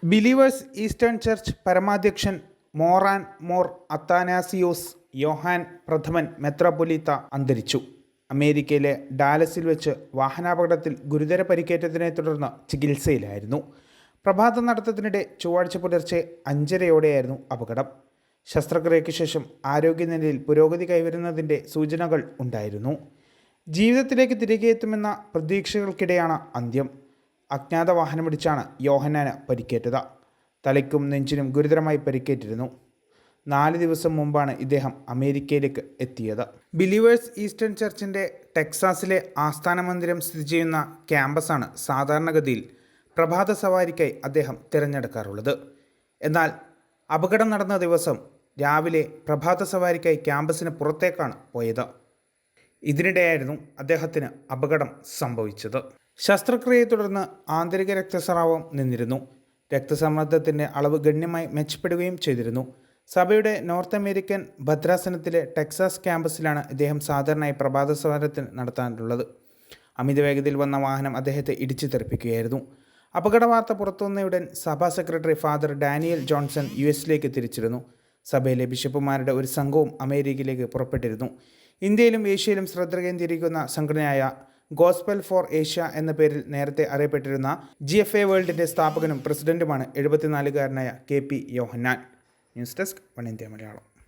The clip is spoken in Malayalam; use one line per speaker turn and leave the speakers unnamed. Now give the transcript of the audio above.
ബിലീവേഴ്സ് ഈസ്റ്റേൺ ചർച്ച് പരമാധ്യക്ഷൻ മോറാൻ മോർ അത്താനാസിയോസ് യോഹാൻ പ്രഥമൻ മെത്രാപ്പൊലീത്ത അന്തരിച്ചു. അമേരിക്കയിലെ ഡാലസിൽ വെച്ച് വാഹനാപകടത്തിൽ ഗുരുതര പരിക്കേറ്റതിനെ തുടർന്ന് ചികിത്സയിലായിരുന്നു. പ്രഭാത നടത്തത്തിനിടെ ചൊവ്വാഴ്ച പുലർച്ചെ 5:30 അപകടം. ശസ്ത്രക്രിയയ്ക്ക് ശേഷം ആരോഗ്യനിലയിൽ പുരോഗതി കൈവരുന്നതിൻ്റെ സൂചനകൾ ഉണ്ടായിരുന്നു. ജീവിതത്തിലേക്ക് തിരികെ എത്തുമെന്ന പ്രതീക്ഷകൾക്കിടെയാണ് അന്ത്യം. അജ്ഞാത വാഹനമിടിച്ചാണ് യോഹന്നാന് പരിക്കേറ്റത്. തലയ്ക്കും നെഞ്ചിനും ഗുരുതരമായി പരിക്കേറ്റിരുന്നു. 4 ദിവസം മുമ്പാണ് ഇദ്ദേഹം അമേരിക്കയിലേക്ക് എത്തിയത്. ബിലീവേഴ്സ് ഈസ്റ്റേൺ ചർച്ചിൻ്റെ ടെക്സാസിലെ ആസ്ഥാന മന്ദിരം സ്ഥിതി ചെയ്യുന്ന ക്യാമ്പസാണ് സാധാരണഗതിയിൽ പ്രഭാത സവാരിക്കായി അദ്ദേഹം തിരഞ്ഞെടുക്കാറുള്ളത്. എന്നാൽ അപകടം നടന്ന ദിവസം രാവിലെ പ്രഭാത സവാരിക്കായി ക്യാമ്പസിന് പുറത്തേക്കാണ് പോയത്. ഇതിനിടെയായിരുന്നു അദ്ദേഹത്തിന് അപകടം സംഭവിച്ചത്. ശസ്ത്രക്രിയയെ തുടർന്ന് ആന്തരിക രക്തസ്രാവം നിന്നിരുന്നു. രക്തസമ്മർദ്ദത്തിൻ്റെ അളവ് ഗണ്യമായി മെച്ചപ്പെടുകയും ചെയ്തിരുന്നു. സഭയുടെ നോർത്ത് അമേരിക്കൻ ഭദ്രാസനത്തിലെ ടെക്സാസ് ക്യാമ്പസിലാണ് ഇദ്ദേഹം സാധാരണയായി പ്രഭാത സവാരത്തിന് നടത്താറുള്ളത്. അമിതവേഗതയിൽ വന്ന വാഹനം അദ്ദേഹത്തെ ഇടിച്ചു തെറിപ്പിക്കുകയായിരുന്നു. അപകട വാർത്ത പുറത്തുവന്നയുടൻ സഭാ secretary father Daniel Johnson US തിരിച്ചിരുന്നു. സഭയിലെ ബിഷപ്പുമാരുടെ ഒരു സംഘവും അമേരിക്കയിലേക്ക് പുറപ്പെട്ടിരുന്നു. ഇന്ത്യയിലും ഏഷ്യയിലും ശ്രദ്ധ കേന്ദ്രീകരിക്കുന്ന സംഘടനയായ ഗോസ്പൽ ഫോർ ഏഷ്യ എന്ന പേരിൽ നേരത്തെ അറിയപ്പെട്ടിരുന്ന GFA വേൾഡിൻ്റെ സ്ഥാപകനും പ്രസിഡന്റുമാണ് 74-കാരനായ KP Yohannan. News desk 1 India Malayalam.